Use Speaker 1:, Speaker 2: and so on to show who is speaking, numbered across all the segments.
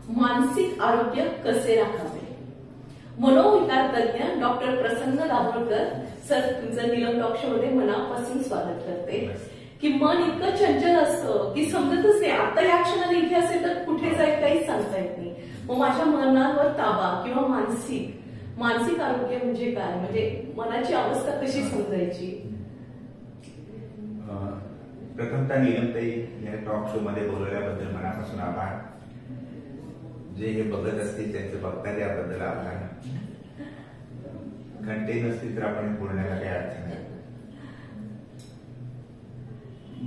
Speaker 1: मानसिक आरोग्य कसे राखावे? मनोविकार तज्ञ डॉक्टर प्रसन्न दाभोळकर सर, तुमचं नीलम टॉक शो मध्ये मनापासून स्वागत करते. की मन इतकं चंचल असतं की समजतच नाही आता या क्षणाला इथे असेल तर कुठे जाईल काहीच सांगता येत नाही. मग माझ्या मनावर ताबा किंवा मानसिक आरोग्य म्हणजे काय, म्हणजे मनाची अवस्था कशी समजायची?
Speaker 2: प्रथमतः नीलमताई या टॉक शो मध्ये बोलवल्याबद्दल मनापासून आभार. जे हे बघत असतील त्यांचे बघतात याबद्दल आभार. घंटे नसतील तर आपण बोलण्याला काही अर्थ नाही.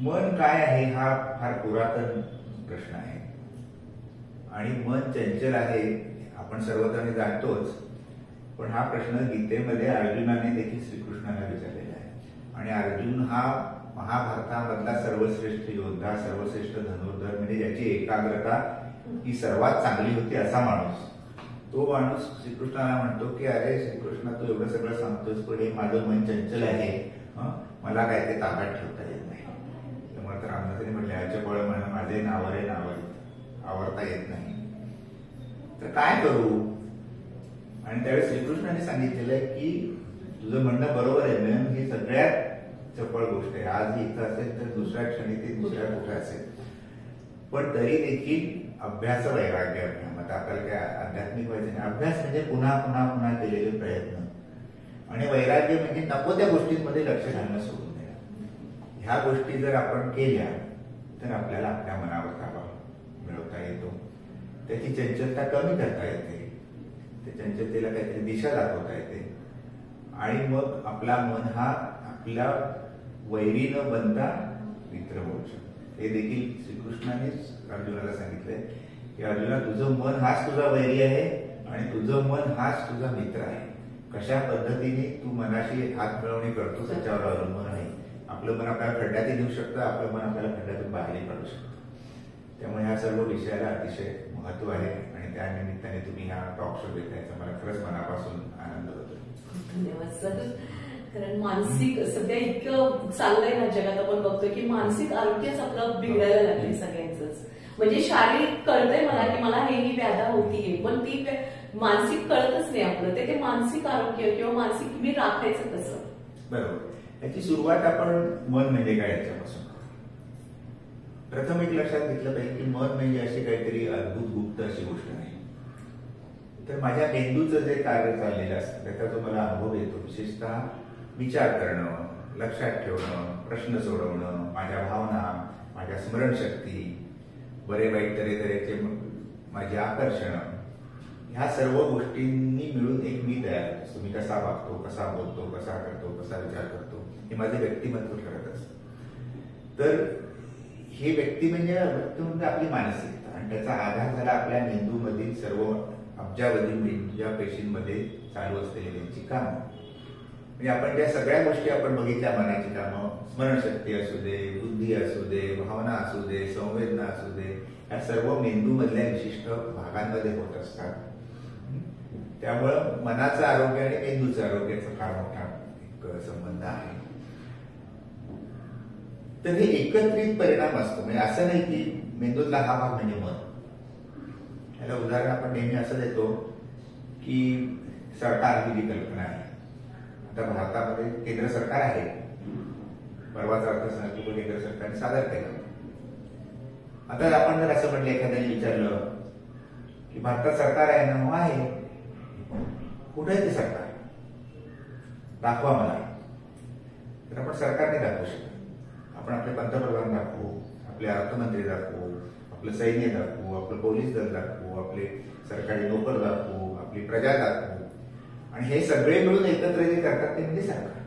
Speaker 2: मन काय आहे हा फार पुरातन प्रश्न आहे आणि मन चंचल आहे आपण सर्वजण जाणतोच. पण हा प्रश्न गीतेमध्ये अर्जुनाने देखील श्रीकृष्णाला विचारलेला आहे आणि अर्जुन हा महाभारतामधला सर्वश्रेष्ठ योद्धा, सर्वश्रेष्ठ धनुर्धर, म्हणजे ज्याची एकाग्रता ही सर्वात चांगली होती असा माणूस. तो माणूस श्रीकृष्णाला म्हणतो की अरे श्रीकृष्ण, तू एवढं सगळं सांगतोस पण हे माझं मन चंचल आहे, मला काय ते ताब्यात ठेवता येत नाही. त्यामुळे तर रामदासांनी म्हटले अजबळ मन माझे नावरे आवरता येत नाही, तर काय करू? आणि त्यावेळेस श्रीकृष्णाने सांगितलेलं की तुझं म्हणणं बरोबर आहे मॅम, ही सगळ्यात चपळ गोष्ट आहे. आज इथं असेल तर दुसऱ्या क्षणी ते दुसऱ्या कुठे असेल. पण तरी देखील अभ्यास वैराग्य अभ्याम, आता आपल्याला काय आध्यात्मिक व्हायचं नाही. अभ्यास म्हणजे पुन्हा पुन्हा पुन्हा केलेले प्रयत्न आणि वैराग्य म्हणजे नको त्या गोष्टींमध्ये लक्ष घालणं सोडून द्या. ह्या गोष्टी जर आपण केल्या तर आपल्याला आपल्या मनावर ताबा मिळवता येतो, त्याची चंचलता कमी करता येते, त्या चंचलतेला काहीतरी दिशा दाखवता येते आणि मग आपला मन हा आपला वैरी न बनता मित्र होऊ शकतो. हे देखील श्रीकृष्णानेच अर्जुनाला सांगितलंय की अर्जुना, तुझं मन हाच तुझा वैरी आहे आणि तुझं मन हाच तुझा मित्र आहे. कशा पद्धतीने तू मनाशी हात मिळवणी करतो त्याच्यावर अवलंबून आहे. आपलं मन आपल्याला खड्ड्यातही नेऊ शकतं, आपलं मन आपल्याला खड्ड्यातून बाहेरही काढू शकतं. त्यामुळे ह्या सर्व विषयाला अतिशय महत्व आहे आणि त्या निमित्ताने तुम्ही हा टॉक शो देतायचा मला खरंच मनापासून आनंद होतो.
Speaker 1: धन्यवाद सर. कारण मानसिक सध्या इतकं चाललंय ना जगात, आपण बघतोय की मानसिक आरोग्यच आपलं बिघडायला लागले सगळ्यांचंच. म्हणजे शारीरिक कळतंय मला की मला ही व्याधा होतीये, पण ती मानसिक कळतच नाही आपलं. ते मानसिक आरोग्य किंवा मानसिक मी राखायचं कसं?
Speaker 2: बरोबर. याची सुरुवात आपण मन म्हणजे काय याच्यापासून. प्रथम एक लक्षात घेतलं पाहिजे की मन म्हणजे अशी काहीतरी अद्भुत गुप्त अशी गोष्ट नाही. तर माझ्या मेंदूचं जे कार्य चाललेलं असतं त्याचा जो मला अनुभव येतो, विशेषतः विचार करणं, लक्षात ठेवणं, प्रश्न सोडवणं, माझ्या भावना, माझ्या स्मरणशक्ती, बरे वाईट तऱ्हेचे माझे आकर्षण, ह्या सर्व गोष्टींनी मिळून एक मी तयार असतो. मी कसा वागतो, कसा बोलतो, कसा करतो, कसा विचार करतो, हे माझे व्यक्तिमत्व ठरत असतं. तर हे व्यक्ती म्हणजे आपली मानसिकता आणि त्याचा आधार झाला आपल्या मेंदूमधील सर्व अब्जावधी मेंदूच्या पेशींमध्ये चालू असलेली त्यांची कामं. म्हणजे आपण ज्या सगळ्या गोष्टी आपण बघितल्या, मनाची कामं, स्मरणशक्ती असू दे, बुद्धी असू दे, भावना असू दे, संवेदना असू दे, या सर्व मेंदूमधल्या विशिष्ट भागांमध्ये होत असतात. त्यामुळं मनाचं आरोग्य आणि मेंदूचं आरोग्याचा फार मोठा एक संबंध आहे. तर हे एकत्रित परिणाम असतो. म्हणजे असं नाही की मेंदूतला हा भाग म्हणजे मन. याला उदाहरण आपण नेहमी असं देतो की सरकार ही जी कल्पना आहे, आता भारतामध्ये केंद्र सरकार आहे. परवाचा अर्थसंकल्प केंद्र सरकारने सादर केला. आता आपण जर असं म्हटलं, एखाद्याने विचारलं की भारतात सरकार आहे ना? मग आहे. कुठे आहे ते सरकार? दाखवा मला. तर आपण सरकार नाही दाखवू शकत. आपण आपले पंतप्रधान दाखवू, आपले अर्थमंत्री दाखवू, आपलं सैन्य दाखवू, आपलं पोलीस दल दाखवू, आपले सरकारी नोकर दाखवू, आपली प्रजा दाखवू आणि हे सगळे मिळून एकत्र जे करतात ते म्हणजे सरकार.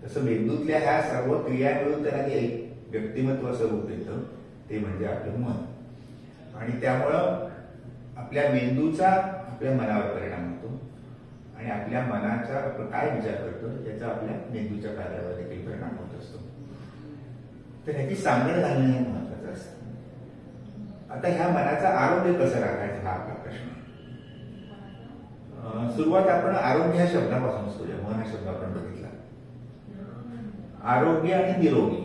Speaker 2: तसं मेंदूतल्या ह्या सर्व क्रिया मिळून त्याला एक व्यक्तिमत्व असं रूप येतं, ते म्हणजे आपलं मन. आणि त्यामुळं आपल्या मेंदूचा आपल्या मनावर परिणाम होतो आणि आपल्या मनाचा आपण काय विचार करतो त्याचा आपल्या मेंदूच्या कार्यावर देखील परिणाम होत असतो. तर ह्याची सांगड घालणं हे महत्वाचं असतं. आता ह्या मनाचं आरोग्य कसं राखायचं हा आपला प्रश्न आहे. सुरुवात आपण आरोग्य ह्या शब्दापासून करूया. मन हा शब्द आपण बघितला. आरोग्य आणि निरोगी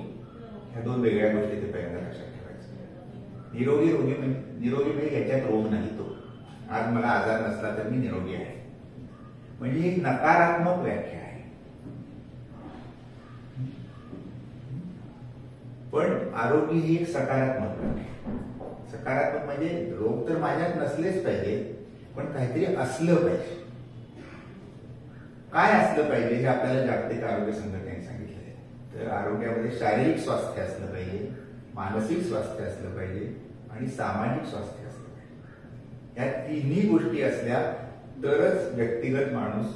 Speaker 2: ह्या दोन वेगळ्या गोष्टी ते पहिल्यांदा लक्षात ठेवायचं. निरोगी म्हणजे याच्यात रोग नाही तो. आज मला आजार नसला तर मी निरोगी आहे, म्हणजे ही नकारात्मक व्याख्या आहे. पण आरोग्य ही एक सकारात्मक व्याख्या. सकारात्मक म्हणजे रोग तर माझ्यात नसलेच पाहिजे, पण काहीतरी असलं पाहिजे. काय असलं पाहिजे हे आपल्याला जागतिक आरोग्य संघटनेने सांगितलं आहे. तर आरोग्यामध्ये शारीरिक स्वास्थ्य असलं पाहिजे, मानसिक स्वास्थ्य असलं पाहिजे आणि सामाजिक स्वास्थ्य असलं पाहिजे. या तिन्ही गोष्टी असल्या तरच व्यक्तिगत माणूस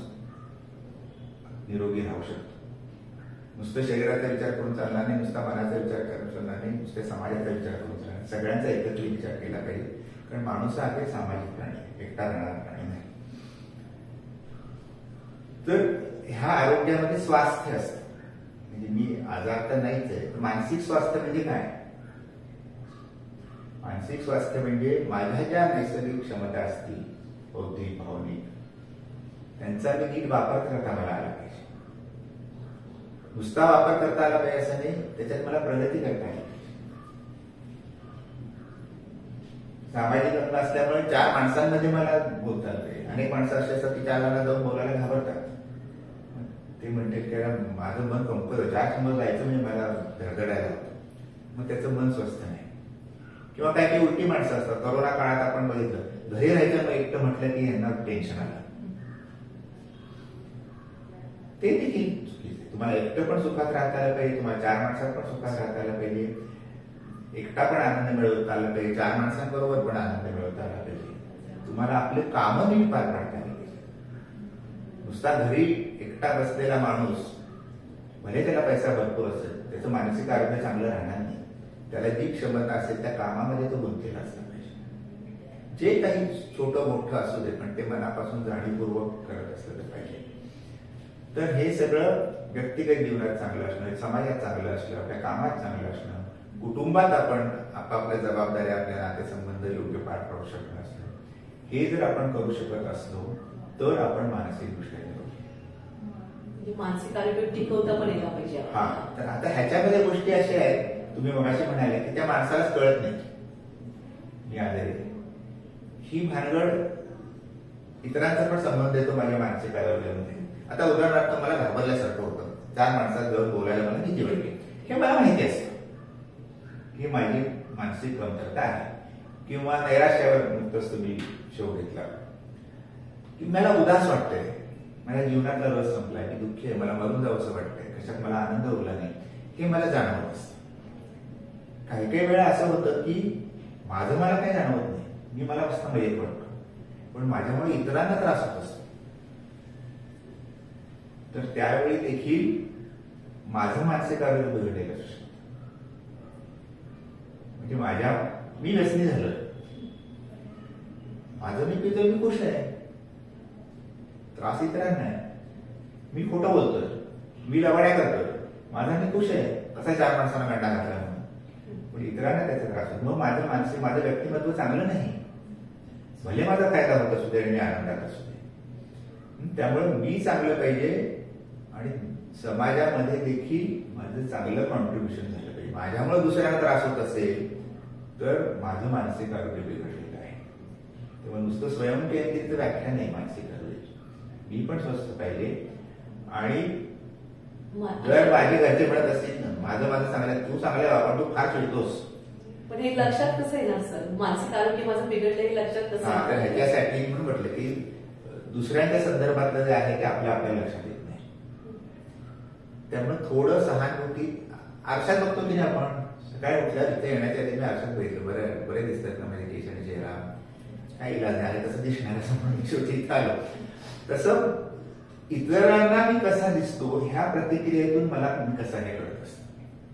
Speaker 2: निरोगी राहू शकतो. नुसतं शरीराचा विचार करून चालणार नाही, नुसता मनाचा विचार करून चालणार नाही, नुसत्या समाजाचा विचार करून चालणार नाही. सगळ्यांचा एकत्रित विचार केला पाहिजे. कारण माणूस हा काही सामाजिक प्राणी, एकटा राहणारा प्राणी नाही. तर ह्या आरोग्यामध्ये स्वास्थ्य असतं. म्हणजे मी आजार तर नाहीच आहे, तर मानसिक स्वास्थ्य म्हणजे काय? मानसिक स्वास्थ्य म्हणजे माझ्या ज्या नैसर्गिक क्षमता असतील, बौद्धिक, भावनिक, त्यांचा मी नीट वापर करता मला आला पाहिजे. नुसता वापर करता आला पाहिजे असं नाही, त्याच्यात मला प्रगती करता आली. सामाजिक अंग असल्यामुळे 4 माणसांमध्ये मला बोलता आलं पाहिजे. अनेक माणसं असे असतात की 4 जणांना जाऊन बोलायला घाबरतात. ते म्हणते की माझं मन कंपत होतं, 4 समोर जायचं म्हणजे मला धडधडायला होतं, मग त्याचं मन स्वस्थ नाही. किंवा काही काही उलटी माणसं असतात. कोरोना काळात आपण बघितलं, घरी राहायचं मग एकटं म्हटलं की यांना टेन्शन आलं. ते देखील चुकीचं आहे. तुम्हाला एकटं पण सुखात राहता आलं पाहिजे, तुम्हाला 4 माणसात पण सुखात राहता आलं पाहिजे, एकटा पण आनंद मिळवता आला पाहिजे, 4 माणसांबरोबर पण आनंद मिळवता आला पाहिजे. तुम्हाला आपले कामं नीट पार पाडता आली पाहिजे. नुसता घरी एकटा बसलेला माणूस भले त्याला पैसा भरपूर असेल, त्याचं मानसिक आरोग्य चांगलं राहणार नाही. त्याला जी क्षमता असेल त्या कामामध्ये तो गुंतलेला असला पाहिजे. जे काही छोटं मोठं असू दे, पण ते मनापासून जाणीवपूर्वक करत असलं पाहिजे. तर हे सगळं व्यक्तिगत जीवनात चांगलं असणं, समाजात चांगलं असणं, आपल्या कामात चांगलं असणं, कुटुंबात आपण आपापल्या जबाबदाऱ्या, आपल्या नातेसंबंध योग्य पार पाडू शकत असणं, हे जर आपण करू शकत असलो तर आपण मानसिकदृष्ट्या
Speaker 1: मानसिक आरोग्य टिकवता पण यायला पाहिजे.
Speaker 2: हा, तर आता ह्याच्यामध्ये गोष्टी अशा आहेत, तुम्ही मगाशी म्हणाले की त्या माणसालाच कळत नाही मी आजारी आहे. ही भानगड इतरांचा पण संबंध येतो माझ्या मानसिक आरोग्यामध्ये. आता उदाहरणार्थ मला घाबरल्यासारखं होतं, 4 माणसात जाऊन बोलायला मला भीती वाटते. हे मला माहिती असतं ही माझी मानसिक कमतरता आहे. किंवा नैराश्यावर नुकतंच तुम्ही शो घेतला की मला उदास वाटतंय, माझ्या जीवनातला रस संपलाय, मी दुःखी आहे, मला मरून जावं असं वाटतंय, कशात मला आनंद उरला नाही, हे मला जाणवत असतं. काही काही वेळा असं होतं की माझं मला काही जाणवत नाही, मी मला मस्त मजेत पडतो, पण माझ्यामुळे इतरांना त्रास होत असतो. तर त्यावेळी देखील माझं मानसिक आरोग्य बिघडलेलं असू शकतं. म्हणजे मी व्यसनी झालोय, माझं मी पितोय, मी खुश आहे, त्रास इतरांना आहे. मी खोटं बोलतोय, मी लवड्या करतोय, माझा मी खुश आहे, कसा 4 माणसांना गंडा घातला म्हणून, पण इतरांना त्याचा त्रास होतो. मग माझं व्यक्तिमत्व चांगलं नाही. भले माझा फायदा होत असू दे आणि मी आनंदात असू दे. त्यामुळे मी चांगलं पाहिजे आणि समाजामध्ये देखील माझं चांगलं कॉन्ट्रीब्युशन झालं पाहिजे. माझ्यामुळे दुसऱ्यांना त्रास होत असेल तर माझं मानसिक आरोग्य बिघडलेलं आहे. तेव्हा नुसतं स्वयंकेंद्रित व्याख्या नाही मानसिक आरोग्य. मी पण स्वस्थ पाहिजे. आणि जर माझे घरचे म्हणत असतील ना माझं चांगलं, तू चांगलं वापर, तू फार चिडतोस,
Speaker 1: पण हे लक्षात कसं येणार सर? मानसिक आरोग्य माझं बिघडलं हे लक्षात कसं?
Speaker 2: तर ह्याच्यासाठी म्हणून म्हटलं की दुसऱ्यांच्या संदर्भातलं जे आहे ते आपल्या लक्षात येत नाही. त्यामुळे थोडं सहानुभूती. आरशात बघतो की नाही आपण, सकाळी उठल्या तिथे येण्याच्या आधी मी आरशात बघितलं, बरे दिसतात ना माझे केस आणि चेहरा, काय इलाज आहे तसं दिसणार असं म्हणून मी शेवटी इथं आलो. तसं इतरांना मी कसा दिसतो ह्या प्रतिक्रियेतून मला मी कसा हे कळत असतं.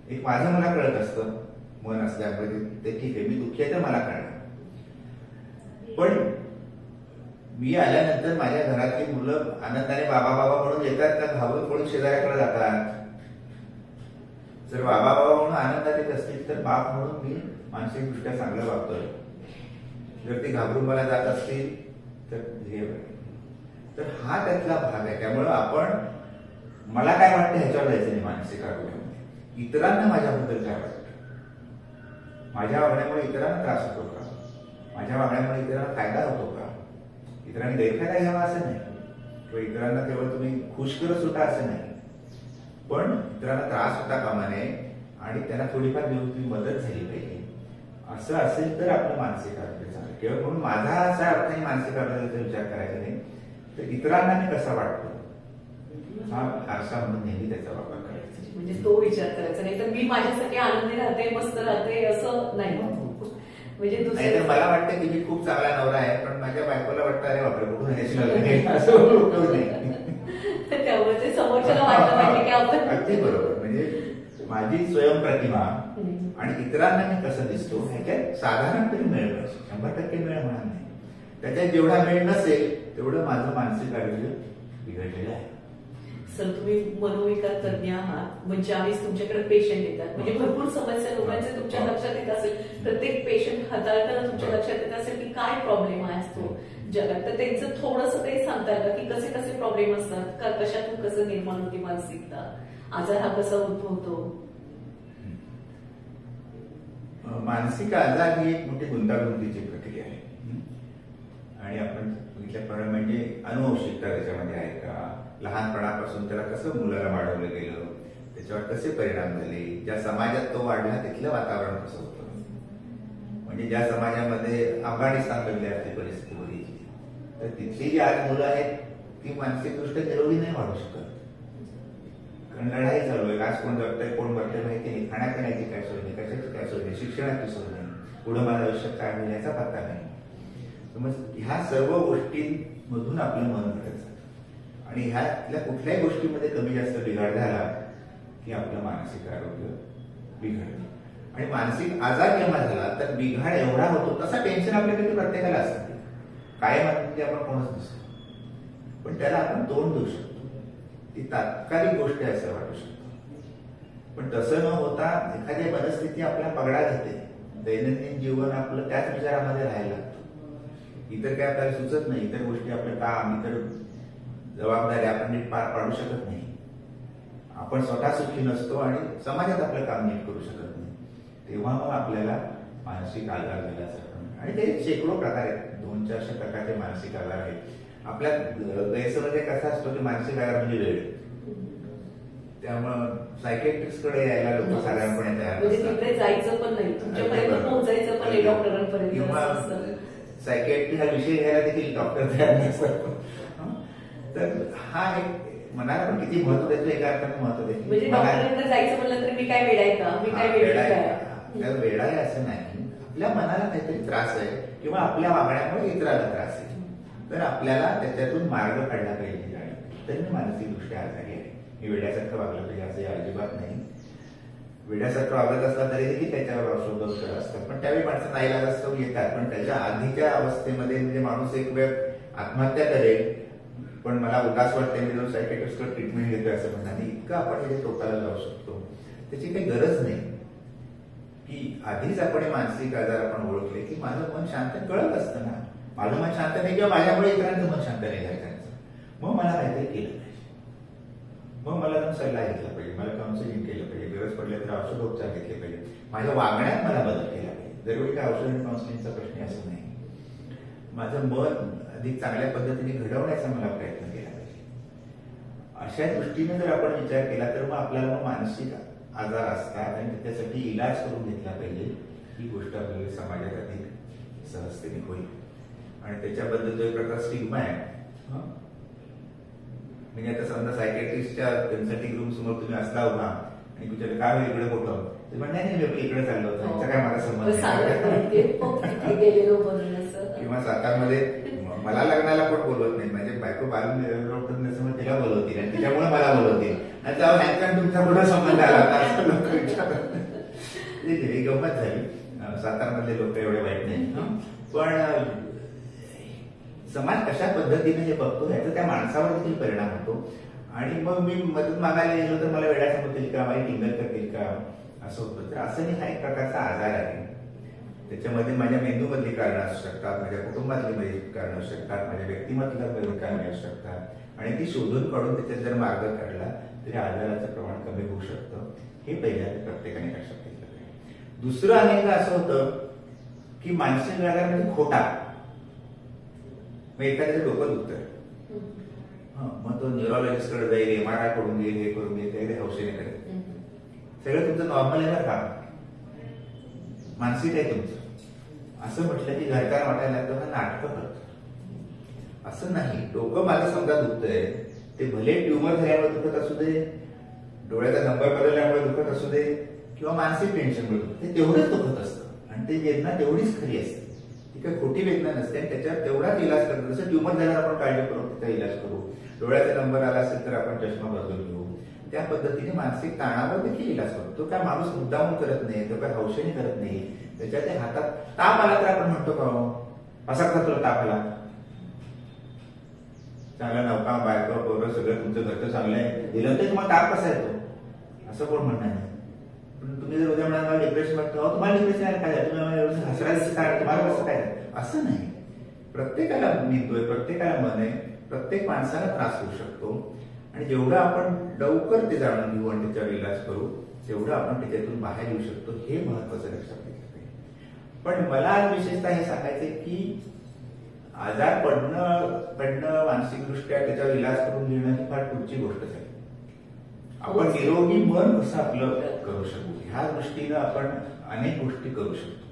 Speaker 2: एक माझं मला कळत असतं, मन असल्यामुळे ते ठीक आहे, मी दुःखी आहे तर मला कळणार. पण मी आल्यानंतर माझ्या घरातली मुलं आनंदाने बाबा बाबा म्हणून येतात का घाबरून पडून शेजाऱ्याकडे जातात? जर बाबा बाबा म्हणून आनंदात येत असतील तर बाप म्हणून मी मानसिकदृष्ट्या चांगलं वागतोय. जर ते घाबरून मला जात असतील तर हा त्यातला भाग आहे. त्यामुळं आपण मला काय वाटतं ह्याच्यावर जायचं नाही मानसिक आरोग्यामध्ये, इतरांना माझ्याबद्दल काय वाटतं माझ्या वागण्यामुळे इतरांना त्रास होतो का, माझ्या वागण्यामुळे इतरांना फायदा होतो का, इतरांनी गैरफायदा घ्यावा असं नाही, किंवा इतरांना केवळ तुम्ही खुश करत सुद्धा असं नाही, पण इतरांना त्रास होता कामा नये आणि त्यांना थोडीफार दिवशी मदत झाली पाहिजे. असं असेल तर आपलं मानसिक आरोग्य चांगलं. केवळ म्हणून माझा असा अर्थाने मानसिक आरोग्याचा विचार करायचा नाही, तर इतरांना मी कसा वाटतो हा आरसा म्हणून नेहमी त्याचा वापर करायचा.
Speaker 1: म्हणजे तो विचार करायचा नाही, तर मी माझ्यासाठी आनंदी राहते, मस्त राहते असं नाही. म्हणजे
Speaker 2: दुसरं मला वाटतं की मी खूप चांगला नवरा आहे, पण माझ्या बायकोला वाटतं अरे बापरे कुठून असं नाही.
Speaker 1: त्यामुळे ते समोरच्याला वाटलं पाहिजे की आपण
Speaker 2: अगदी बरोबर. म्हणजे माझी स्वयंप्रतिमा आणि इतरांना मी कसं दिसतो ह्याच्यात साधारणपणे मेळ पाहिजे. 100% मेळ म्हणा नाही, त्याच्यात जेवढा मेळ नसेल तेवढं माझं मानसिक आरोग्य बिघडलेलं आहे.
Speaker 1: सर तुम्ही मनोविकार तज्ञ आहात, म्हणजे ज्यावेळेस तुमच्याकडे पेशंट येतात, म्हणजे भरपूर समस्या लोकांचे तुमच्या लक्षात येत असेल, प्रत्येक पेशंट हाताळताना तुमच्या लक्षात येत असेल की काय प्रॉब्लेम आहे असतो जगात, तर त्यांचं थोडंसं काही सांगता का की कसे कसे प्रॉब्लेम असतात का, कशातून कसं निर्माण होती मानसिकता, आजार हा कसा उद्भवतो?
Speaker 2: मानसिक आजार ही एक मोठी गुंतागुंतीची प्रक्रिया आहे आणि आपण बघितल्याप्रमाणे म्हणजे अनुवंशिकता त्याच्यामध्ये आहे का, लहानपणापासून त्याला कसं मुलाला वाढवलं गेलं, त्याच्यावर कसे परिणाम झाले, ज्या समाजात तो वाढला तिथलं वातावरण कसं होतं. म्हणजे ज्या समाजामध्ये अफगाणिस्तान मधली आर्थिक परिस्थिती बघितली तर तिथली जी आज मुलं आहेत ती मानसिकदृष्ट्या निरोगी नाही वाढू शकत, कारण लढाई चालू आहे. आज कोण जगतंय कोण मरतंय माहिती नाही, खाण्यापिण्याची काय सोय नाही, कशाची काय सोय नाही, शिक्षणाची सोय नाही, पुढे माझं आयुष्यात काय होईल याचा पत्ता नाही. मग ह्या सर्व गोष्टींमधून आपलं मन घडत जातं आणि ह्यातल्या कुठल्याही गोष्टीमध्ये कमी जास्त बिघाड झाला की आपलं मानसिक आरोग्य बिघडतं. आणि मानसिक आजार जेव्हा झाला तर बिघाड एवढा होतो, तसा टेन्शन आपल्याकडे प्रत्येकाला असतं, कायम म्हणजे आपण कोणच नसतो, पण त्याला आपण तोंड देऊ शकतो. ती तात्कालिक गोष्ट आहे असं वाटू शकतो, पण तसं न होता एखादी परिस्थिती आपल्या पगडा घेते, दैनंदिन जीवन आपलं त्याच विचारामध्ये राहायला लागतं, इतर काय आपल्याला सुचत नाही, इतर गोष्टी आपलं काम, इतर जबाबदारी आपण नीट पार पाडू शकत नाही, आपण स्वतः सुखी नसतो आणि समाजात आपलं काम नीट करू शकत नाही, तेव्हा मग आपल्याला मानसिक आजार झाल्यासारखं. आणि ते शेकडो प्रकार आहेत, 200-400 प्रकारचे मानसिक आजार आहेत. आपल्या गैरसमज कसा असतो की मानसिक आजार म्हणजे वेळ, त्यामुळं सायकेट्रिस्ट कडे यायला लोक साधारणपणे तयार
Speaker 1: तिकडे जायचं पण नाही, तुमच्यापर्यंत पोहोचायचं पण नाही डॉक्टरांपर्यंत,
Speaker 2: किंवा सायकेट्री हा विषय घ्यायला देखील डॉक्टर तयार नसतात. तर हा एक मनाला पण किती महत्व देतो, एका अर्थाने महत्व देतो.
Speaker 1: म्हणजे डॉक्टरांकडे जायचं म्हणलं तर मी काय वेड आहे का, मी काय वेड आहे,
Speaker 2: वेड आहे असं नाही. आपल्या मनाला काहीतरी त्रास आहे किंवा आपल्या वागण्यामुळे इतराला त्रास आहे, तर आपल्याला त्याच्यातून मार्ग काढला पाहिजे. तर मी मानसिकदृष्ट्या आजारी आहे, मी वेड्यासारखं वागलं पाहिजे असं अजिबात नाही. वेड्यासारखं वागत असला तरी देखील त्याच्यावर औषधोपचार असतात, पण त्यावेळी माणसं नाईलाजास्तव येतात. पण त्याच्या आधीच्या अवस्थेमध्ये म्हणजे माणूस एक वेळ आत्महत्या करेल, पण मला उदास वाटते, मी जो सायकेट्रिस्टवर ट्रीटमेंट घेतोय असं म्हणणार, इतकं आपण हे टोकाला जाऊ शकतो. त्याची काही गरज नाही की आधीच आपण मानसिक आजार आपण ओळखले की माझं मन शांत कळत असतं ना, माझं मन शांत नाही किंवा माझ्यामुळे इतरांचं मन शांत नाही झालं, मग मला काहीतरी केलं पाहिजे, मग मला जाऊन सल्ला घेतला पाहिजे, मला काउन्सिलिंग केलं पाहिजे, गरज पडल्या तर औषधोपचार घेतले पाहिजे, माझ्या वागण्यात मला बदल केला पाहिजे. दरवेळी काय औषध आणि काउन्सिलिंगचा प्रश्न असं नाही, माझं मन अधिक चांगल्या पद्धतीने घडवण्याचा मला प्रयत्न केला पाहिजे. अशा दृष्टीने जर आपण विचार केला तर मग आपल्याला मानसिक आजार असतात आणि त्याच्यासाठी इलाज करून घेतला पाहिजे, ही गोष्ट आपल्याला समाजात अधिक सहजतेने होईल. आणि त्याच्याबद्दल जो एक प्रकार स्टिग्मा आहे, म्हणजे आता समजा सायकेट्रिस्टच्या कन्सल्टिंग रूम समोर तुम्ही असला उभा आणि तुमच्याकडे काय होईल इकडे मोठं, ते म्हणणार नाही मी इकडे चाललो होतो, त्याचा काय मला संबंध किंवा सातारमध्ये मला लग्नाला पण बोलवत नाही, म्हणजे बायको बालून तिला बोलवतील आणि तिच्यामुळे मला बोलवतील आणि तेव्हा ह्यांचा तुमचा कुठं संबंध आला असं लोक विचारतात. ही गंमत झाली. सातारमधले लोक एवढे वाईट नाही, पण समाज कशा पद्धतीने हे बघतो याचा त्या माणसावर देखील परिणाम होतो. आणि मग मी मदत मागायला गेलो तर मला वेळा सांगतील का, मला टिंगल करतील का, असं होतं. तर असं नाही, हा एक प्रकारचा आजार आहे. त्याच्यामध्ये माझ्या मेंदूमधली कारणं असू शकतात, माझ्या कुटुंबातली कारणं असू शकतात, माझ्या व्यक्तिमत्वामधली कारणं असू शकतात आणि ती शोधून काढून त्याच्यात जर मार्ग काढला तरी आजाराचं प्रमाण कमी होऊ शकतं. हे पहिल्यांदा प्रत्येकाने लक्षात घेतलं पाहिजे. दुसरं अनेकदा असं होतं की मानसिक आजार म्हणजे खोटा, मग एखाद्याचं डोकं दुखतंय, मग तो न्यूरोलॉजिस्ट कडे जाईल, MRI करून घेईल, हे करून घेईल, काही हौशेने करेल. सगळं तुमचं नॉर्मल आहे का, मानसिक आहे तुमचं असं म्हटलं की घरकार वाटायला लागतं, नाटकं करतो. असं नाही. डोकं माझं समजा दुखतंय, ते भले ट्युमर झाल्यामुळे दुखत असू दे, डोळ्याचा नंबर बदलल्यामुळे दुखत असू दे, किंवा मानसिक टेन्शनमुळे दुखत, ते तेवढंच दुखत असतं आणि ते वेदना तेवढीच खरी असते. ती काही खोटी वेदना नसते आणि त्याच्यावर तेवढाच इलाज करतो. जसं ट्युमर झाल्यावर आपण काळजी करू, त्याचा इलाज करू, डोळ्याचा नंबर आला असेल तर आपण चष्मा बदलून घेऊ, त्या पद्धतीने मानसिक ताणावर देखील इलाज करतो. तो काय माणूस मुद्दामून करत नाही, तो काय हौशेने करत नाही. त्याच्या त्या हातात ताप आला तर आपण म्हणतो का असा करतो ताप आला, चांगला नौका बायका पोरं सगळं तुमचं घरचं चांगलं आहे, दिलं तर तुम्हाला ताप कसा येतो असं कोण म्हणणार नाही. पण तुम्ही जर उद्या म्हणाल डिप्रेशन वाटतं, तुम्हाला डिप्रेशन आहे काय, तुम्ही हसरायचं काय, तुम्हाला कसं काय, असं नाही. प्रत्येकाला निघतोय, प्रत्येकाला मन आहे, प्रत्येक माणसाला त्रास होऊ शकतो आणि जेवढं आपण लवकर ते जाणून घेऊ आणि त्याच्यावर इलाज करू तेवढं आपण त्याच्यातून बाहेर येऊ शकतो, हे महत्वाचं लक्षात घेतलं पाहिजे. पण मला आज विशेषतः हे सांगायचंय की आजार पडणं मानसिकदृष्ट्या त्याच्यावर इलाज करून घेणं ही फार पुढची गोष्ट आहे. आपण निरोगी मन कसं आपलं करू शकतो ह्या दृष्टीनं आपण अनेक गोष्टी करू शकतो.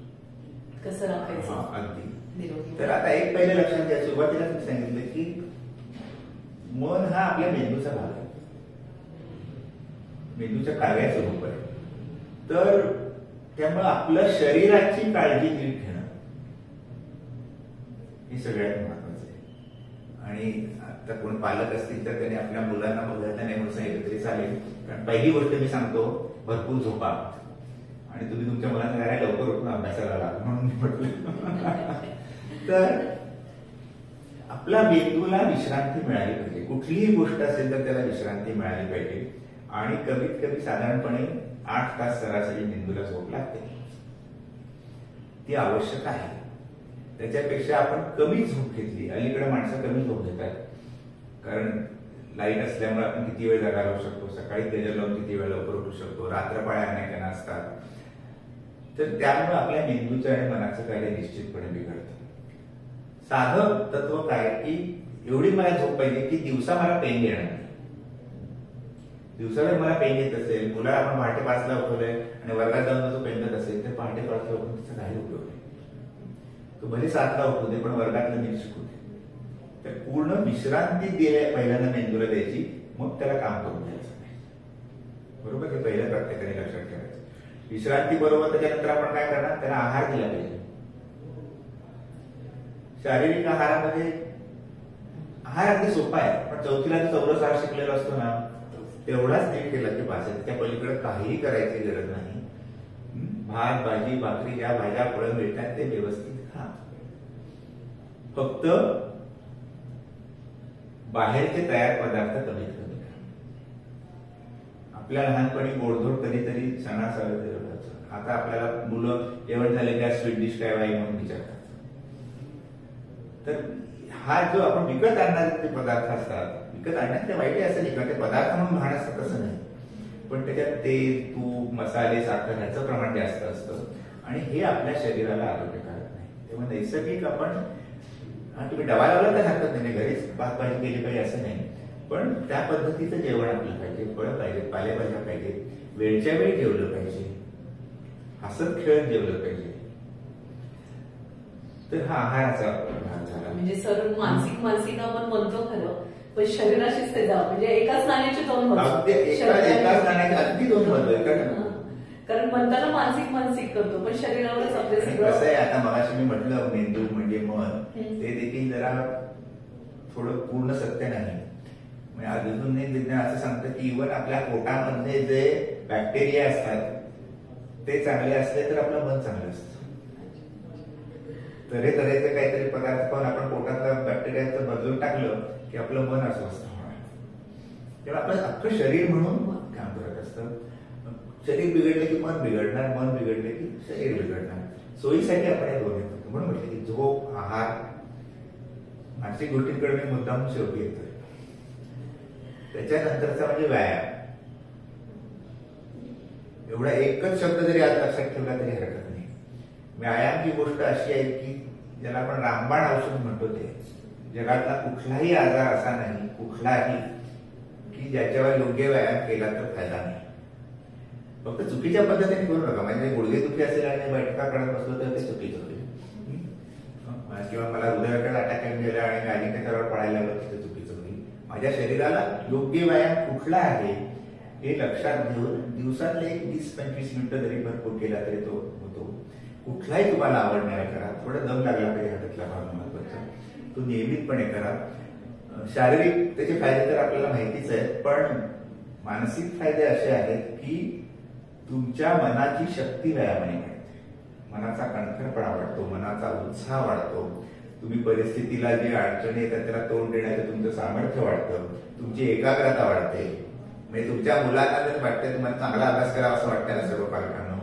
Speaker 1: कसं राखायचं
Speaker 2: अगदी. तर आता एक पहिलं लक्षात घ्या, सुरुवातीला मी सांगितलं की मन हा आपल्या मेंदूचा भाग आहे, मेंदूच्या कार्याचं रूप आहे. तर त्यामुळे आपलं शरीराची काळजी नीट घेणं हे सगळ्यात महत्वाचं आहे. आणि आता कोण पालक असतील तर त्यांनी आपल्या मुलांना बघायला नाही म्हणून सांगितलं तरी चालेल. कारण पहिली गोष्ट मी सांगतो, भरपूर झोपा आणि तुम्ही तुमच्या मुलांना काय लवकर उठून अभ्यासाला लागा म्हणून मी म्हटलं. तर आपल्या मेंदूला विश्रांती मिळाली पाहिजे. कुठलीही गोष्ट असेल तर त्याला विश्रांती मिळाली पाहिजे आणि कमीत कमी साधारणपणे 8 तास सरासरी मेंदूला झोप लागते. ती आवश्यक आहे. त्याच्यापेक्षा आपण कमी झोप घेतली, अलीकडे माणसं कमी झोप घेतात कारण लाईट असल्यामुळे आपण किती वेळ जागा राहू शकतो, सकाळी गजर लावून किती वेळ लवकर उठू शकतो, रात्रपाळ्या अनेकांना असतात. तर त्यामुळे आपल्या मेंदूचं आणि मनाचं कार्य निश्चितपणे बिघडतं. साधं तत्व काय की एवढी मला झोप पाहिजे की दिवसा मला पेन येणार नाही. दिवसाला मला पेन येत असेल, मुलाला आपण पहाटे 5ला उठवलंय आणि वर्गात जाऊन जो पेन येत असेल तर पहाटे 5ला उठून त्याचा काही उपयोग नाही. तो भले 7ला उठू दे पण वर्गातलं नीट शिकू दे. तर पूर्ण विश्रांती पहिल्यांदा मेंदूला द्यायची, मग त्याला काम करून द्यायचं नाही. बरोबर, हे पहिल्या प्रत्येकाने लक्षात ठेवायचं. विश्रांती बरोबर त्याच्यानंतर आपण काय करणार, त्याला आहार दिला पाहिजे. शारीरिक आहारामध्ये आहार अगदी सोपा आहे, पण चौथीला चौरस आहार शिकलेला असतो ना, तेवढाच नीट केला की भाषेत त्या पलीकडे काहीही करायची गरज नाही. भात भाजी भाकरी ज्या भाज्या फळं मिळतात ते व्यवस्थित खा. फक्त बाहेरचे तयार पदार्थ कमीत कमी खा. आपल्या लहानपणी गोडधोड कधीतरी सणासुदीला व्हायचं. आता आपल्याला मुलं जेवण झाले त्या स्वीट डिश काय बाई म्हणून विचारतात. तर हा जो आपण विकत आणणारे ते पदार्थ असतात, विकत आणण्यात ते वाईट असं नाही, ते पदार्थ म्हणून घाण असतं तसं नाही, पण त्याच्यात तेल तूप मसाले साखर ह्याचं प्रमाण जास्त असतं आणि हे आपल्या शरीराला आरोग्यकारक नाही. तेव्हा नैसर्गिक आपण तुम्ही डबा लावला तर हरकत नाही, घरीच भात भाजी केली पाहिजे असं नाही, पण त्या पद्धतीचं जेवण आपलं पाहिजे. फळं पाहिजे, पालेभाज्या पाहिजे, वेळच्या वेळी जेवलं पाहिजे, हसत खेळत जेवलं पाहिजे. तर हा आहाराचा भाग झाला.
Speaker 1: म्हणजे सर्व मानसिक आपण म्हणतो खरं, पण शरीराशीच ते जावं, म्हणजे एकाच नाण्याची दोन बाजू.
Speaker 2: एकाच नाण्याची अगदी दोन बाजू आहे.
Speaker 1: कारण म्हणताना मानसिक करतो, पण शरीरावरच आपले सगळं.
Speaker 2: कसं आहे, आता मगाशी मी म्हटलं मेंदू म्हणजे मन, ते देखील जरा थोडं पूर्ण सत्य नाही. म्हणजे आधुनिक विज्ञान असं सांगतं की इव्हन आपल्या पोटामध्ये जे बॅक्टेरिया असतात ते चांगले असले तर आपलं मन चांगलं असतं. तऱ्हेचे काहीतरी पदार्थ खाऊन आपण पोटातलं बॅक्टेरियाचं बदलून टाकलं की आपलं मन अस्वस्थ होणार. तेव्हा आपलं अख्खं शरीर म्हणून काम करत असतं. शरीर बिघडले की मन बिघडणार, मन बिघडले की शरीर बिघडणार. सोयीसाठी आपण हे दोन्ही करतो. म्हणून म्हटलं की झोप, आहार, मानसिक गोष्टींकडे मी मुद्दाम शेवटी येतोय. त्याच्यानंतरचा म्हणजे व्यायाम. एवढा एकच शब्द जरी आज लक्षात ठेवला तरी हरकत नाही. व्यायाम ही गोष्ट अशी आहे की ज्याला आपण रामबाण औषध म्हणतो, ते जगातला कुठलाही आजार असा नाही, कुठलाही, की ज्याच्यावर योग्य व्यायाम केला तर फायदा नाही. फक्त चुकीच्या पद्धतीने करू नका. म्हणजे गुडघे दुखी असेल आणि बैठका करत बसलो तर ते चुकीचं होईल, किंवा मला हृदयाकडे अटॅक येऊन गेला आणि गाडी त्याच्यावर पळायला लागलं तर चुकीचं होईल. माझ्या शरीराला योग्य व्यायाम कुठला आहे हे लक्षात घेऊन दिवसातले 20-25 मिनिटं जरी भरपूर केला तरी तो होतो. कुठलाही तुम्हाला आवडणारा करा. थोडा दम लागला पाहिजे हातातला भाग महत्वाचा, तो नियमितपणे करा. शारीरिक त्याचे फायदे तर आपल्याला माहितीच आहेत, पण मानसिक फायदे असे आहेत की तुमच्या मनाची शक्ती व्यायामाने वाढते. मनाचा कणखरपणा वाढतो, मनाचा उत्साह वाढतो. तुम्ही परिस्थितीला जे अडचणी येतात त्याला तोंड देण्याचं तुमचं सामर्थ्य वाढतं. तुमची एकाग्रता वाढते. म्हणजे तुमच्या मुलांना जर वाटतं तुम्हाला चांगला अभ्यास करावा असं वाटतं ना सर्व पालकांना,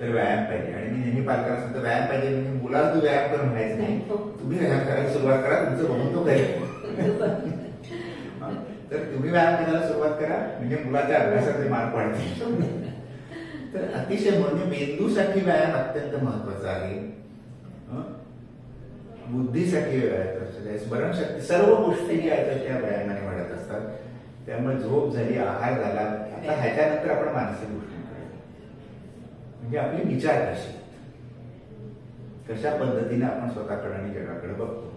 Speaker 2: तर व्यायाम पाहिजे. आणि मी नेहमी पालकांना सांगतो व्यायाम पाहिजे म्हणजे मुलाला तू व्यायाम करून व्हायचं नाही, तुम्ही व्यायाम करायला सुरुवात करा, तुमचं बघून तो करेल. तर तुम्ही व्यायाम करायला सुरुवात करा म्हणजे मुलाच्या अभ्यासाचे मार्क वाढतील. तर अतिशय म्हणजे मेंदूसाठी व्यायाम अत्यंत महत्वाचा आहे. बुद्धीसाठी व्यायाम, स्मरणशक्ती, सर्व गोष्टी ज्या आहेत त्या व्यायामाने वाढत असतात. त्यामुळे झोप झाली, आहार झाला, आता ह्याच्यानंतर आपण मानसिक गोष्टींकडे, म्हणजे आपले विचार कसे, कशा पद्धतीने आपण स्वतःकडे आणि जगाकडे बघतो.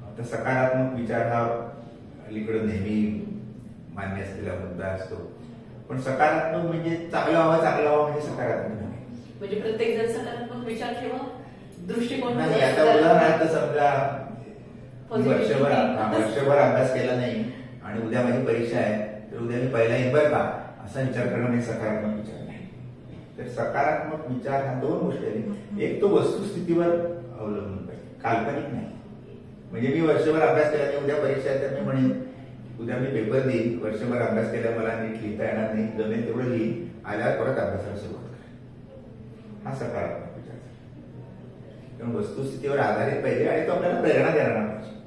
Speaker 2: आता सकारात्मक विचार हा अलीकडे नेहमी मान्य असलेला मुद्दा असतो, पण सकारात्मक म्हणजे चांगलं व्हावं म्हणजे सकारात्मक नाही.
Speaker 1: म्हणजे प्रत्येक जण सकारात्मक विचार ठेवा, दृष्टिकोन
Speaker 2: नाही. आता उदाहरणार्थ समजा वर्षभर अभ्यास केला नाही आणि उद्या माझी परीक्षा आहे, तर उद्या मी पहिला येईल बरं का, असा विचार करणं म्हणजे सकारात्मक विचार नाही. तर सकारात्मक विचार हा दोन गोष्टी आहेत. एक तो वस्तुस्थितीवर अवलंबून पाहिजे, काल्पनिक नाही. म्हणजे मी वर्षभर अभ्यास केला नाही, उद्या परीक्षा आहे तर मी म्हणेन उद्या मी पेपर देईन, वर्षभर अभ्यास केला मला नीट लिहिता येणार नाही, जमेल तेवढं लिहीन, आल्यावर परत अभ्यासाला सुरुवात करेन. हा सकारात्मक विचार. कारण वस्तुस्थितीवर आधारित पाहिजे आणि तो आपल्याला प्रेरणा देणार पाहिजे.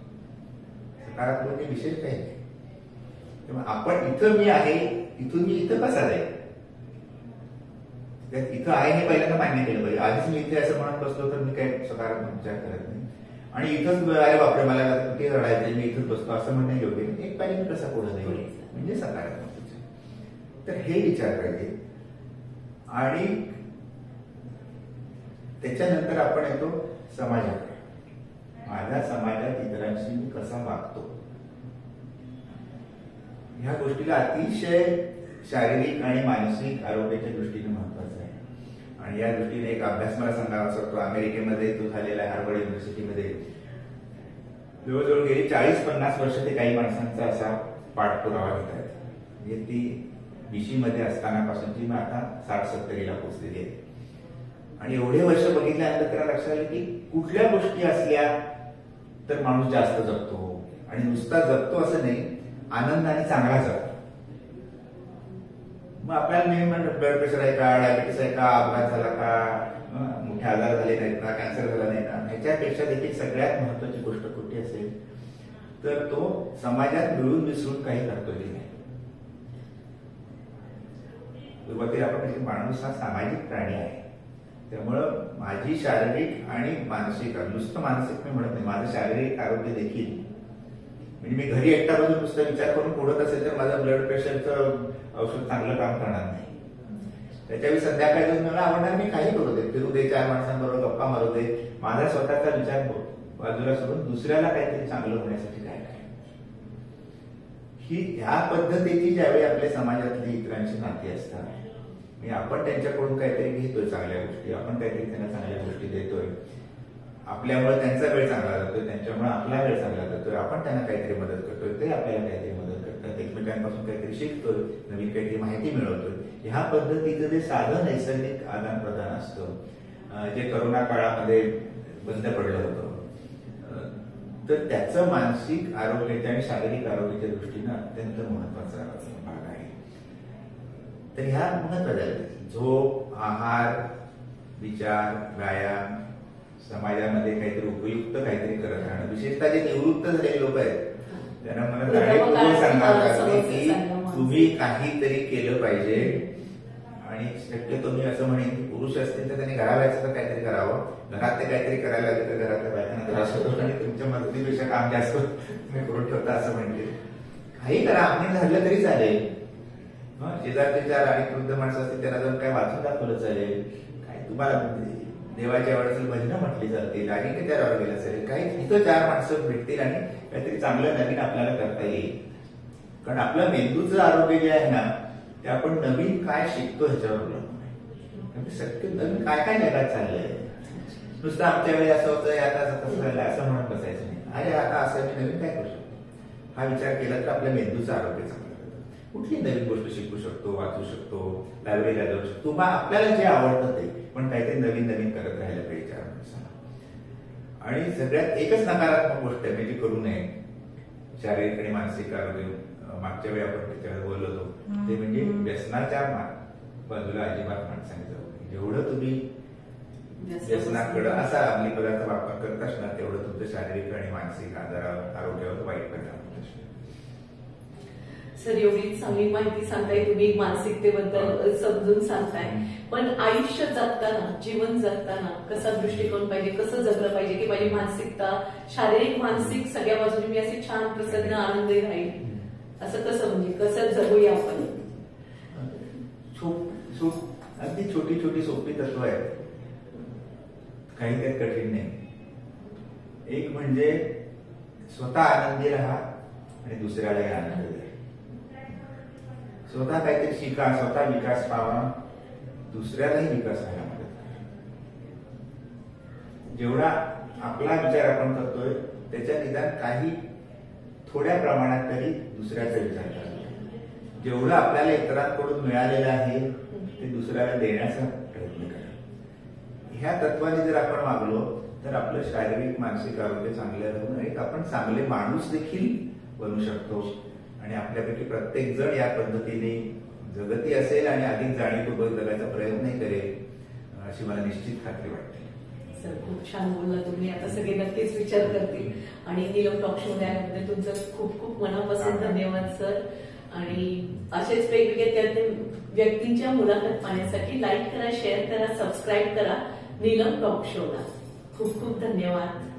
Speaker 2: सकारात्मक हे विशेष काही नाही. तेव्हा आपण इथं मी आहे, इथून मी इथं कसा जाईल, इथं आहे हे पहिल्यांदा मान्य केलं पाहिजे. आधीच मी इथे असं म्हणत बसलो तर मी काही सकारात्मक विचार करत नाही. आणि इथंच अरे बापरे मला किती रडायचं, मी इथंच बसतो असं म्हणणं योग्य नाही. एक पाहिजे कसा पुढे नाही म्हणजे सकारात्मक विचार. तर हे विचार पाहिजे. आणि त्याच्यानंतर आपण येतो समाजाकडे. माझ्या समाजात इतरांशी मी कसा वागतो, ह्या गोष्टीला अतिशय शारीरिक आणि मानसिक आरोग्याच्या दृष्टीने महत्वाचं आहे. आणि या दृष्टीने एक अभ्यास मला सांगावा असतो. अमेरिकेमध्ये तो झालेला आहे, हार्वर्ड युनिव्हर्सिटीमध्ये. जवळजवळ गेली 40-50 वर्ष ते काही माणसांचा असा पाठपुरावा घेत आहेत. म्हणजे ती BC मध्ये असतानापासूनची मग आता 60-70ला पोहोचलेली आहे. आणि एवढे वर्ष बघितल्यानंतर त्याला लक्षात आलं की कुठल्या गोष्टी असल्या तर माणूस जास्त जगतो, आणि नुसता जगतो असं नाही, आनंदाने चांगला जगतो. मग आपल्याला नेहमी म्हणतात ब्लड प्रेशर आहे का, डायबिटीस आहे का, अपघात झाला का, मोठे आजार झाले नाहीत ना, कॅन्सर झाला नाही ना. ह्याच्यापेक्षा देखील सगळ्यात महत्वाची गोष्ट कुठे असेल तर तो समाजात मिळून मिसळून काही करतो की नाही. सुरुवातीला आपण माणूस हा सामाजिक प्राणी आहे. त्यामुळं माझी शारीरिक आणि मानसिक, नुसतं मानसिक मी म्हणत नाही, माझं शारीरिक आरोग्य देखील, म्हणजे मी घरी एकटा बसून नुसता विचार करून पुढत असेल तर माझं ब्लड प्रेशरचं औषध चांगलं काम करणार नाही. त्याच्यावेळी संध्याकाळी जाऊन मला आवडणार मी काही करू दे, फिरू दे, 4 माणसांबरोबर गप्पा मारू दे, माझा स्वतःचा विचार बाजूला सोडून दुसऱ्याला काहीतरी चांगलं होण्यासाठी काय काय. ही ह्या पद्धतीची ज्यावेळी आपल्या समाजातली इतरांची नाती असतात, म्हणजे आपण त्यांच्याकडून काहीतरी घेतोय चांगल्या गोष्टी, आपण काहीतरी त्यांना चांगल्या गोष्टी देतोय, आपल्यामुळे त्यांचा वेळ चांगला जातोय, त्यांच्यामुळे आपला वेळ चांगला जातोय, आपण त्यांना काहीतरी मदत करतोय, ते आपल्याला काहीतरी मदत करतात, एकमेकांपासून काहीतरी शिकतोय, नवीन काहीतरी माहिती मिळवतोय. ह्या पद्धतीचं जे साधं नैसर्गिक आदान प्रदान असतं, जे करोना काळामध्ये बंद पडलं होतं, तर त्याचं मानसिक आरोग्याच्या आणि शारीरिक आरोग्याच्या दृष्टीनं अत्यंत महत्वाचा भाग आहे. तर ह्या महत्वाच्या झोप, आहार, विचार, व्यायाम, समाजामध्ये काहीतरी उपयुक्त काहीतरी करत राहणं. विशेषतः जे निवृत्त झालेले लोक आहेत त्यांना मला जाणीवपूर्वक सांगावं लागते की तुम्ही काहीतरी केलं पाहिजे. आणि शक्यतो मी असं म्हणेन की पुरुष असतील तर त्यांनी घराबाहेरचं तर काहीतरी करावं, घरात ते काहीतरी करायला लागले तर घरातल्या बायकांना त्रास होतो आणि तुमच्या मदतीपेक्षा काम जास्त तुम्ही करून ठेवता असं म्हणते. काही करा, आम्ही झालं तरी चालेल. शेजारचे चार आणि वृद्ध माणसं असतील त्यांना जाऊन काय वाचून दाखवलं चालेल, काय तुम्हाला देवाच्या वेळेस भजनं म्हटली जातील आणि काही त्यावर गेलं असेल, काही इथं चार माणसं भेटतील आणि काहीतरी चांगलं नवीन आपल्याला करता येईल. कारण आपलं मेंदूचं आरोग्य जे आहे ना ते आपण नवीन काय शिकतो ह्याच्यावर अवलंबून. सत्य नवीन काय काय जगात चाललंय. नुसतं आमच्या वेळी असं होतं, आता तसं झालं असं म्हणत बसायचं नाही. अरे आता असं मी नवीन काय करू शकतो हा विचार केला तर आपल्या मेंदूचं आरोग्य चांगलं. कुठली नवीन गोष्ट शिकू शकतो, वाचू शकतो, लायब्ररीला जाऊ शकतो, तुम्हाला आपल्याला जे आवडतं ते, पण काहीतरी नवीन नवीन करत राहायला पाहिजे 4 माणसाला. आणि सगळ्यात एकच नकारात्मक गोष्ट आहे म्हणजे करू नये शारीरिक आणि मानसिक आरोग्य. मागच्या वेळी आपण त्याच्यावर बोललो होतो ते म्हणजे व्यसनाच्या बाजूला अजिबात माणसाने जाऊ. जेवढं तुम्ही व्यसनाकडे असा अंमली पदार्थ वापर करत असणार तेवढं तुमचं शारीरिक आणि मानसिक आरोग्यावर वाईट परिणाम होत असणार.
Speaker 1: सर एवढी चांगली माहिती सांगताय तुम्ही, मानसिकतेबद्दल समजून सांगताय, पण आयुष्य जगताना, जीवन जगताना कसा दृष्टिकोन पाहिजे, कसं जगलं पाहिजे की माझी मानसिकता शारीरिक मानसिक सगळ्या बाजूने मी असे छान प्रसन्न आनंदी राहील, असं कसं म्हणजे कसं जगूया आपण.
Speaker 2: अगदी छोटी छोटी सोपी तत्व आहेत, काही काही कठीण नाही. एक म्हणजे स्वतः आनंदी राहा आणि दुसऱ्यालाही आनंद द्या. स्वतः काहीतरी शिका, स्वतः विकास पावा, दुसऱ्यालाही विकास व्हायला मदत करा. जेवढा आपला विचार आपण करतोय त्याच्या निदान काही थोड्या प्रमाणात तरी दुसऱ्याचा विचार करा. जेवढं आपल्याला इतरांकडून मिळालेलं आहे ते दुसऱ्याला देण्याचा प्रयत्न करा. ह्या तत्वाने जर आपण वागलो तर आपलं शारीरिक मानसिक आरोग्य चांगलं राहून एक आपण चांगले माणूस देखील बनू शकतो आणि आपल्यापैकी प्रत्येक जण या पद्धतीने जगती असेल आणि अधिक जाणीवपूर्वक जगायचा प्रयत्नही करेल अशी मला निश्चित खात्री वाटते.
Speaker 1: सर खूप छान बोलला तुम्ही. आता सगळे नक्कीच विचार करतील आणि नीलम टॉक शो मध्ये तुमचं खूप खूप मनापासून धन्यवाद सर. आणि असेच वेगवेगळे व्यक्तींच्या मुलाखत पाहण्यासाठी लाईक करा, शेअर करा, सबस्क्राईब करा नीलम टॉक शोला. खूप खूप धन्यवाद.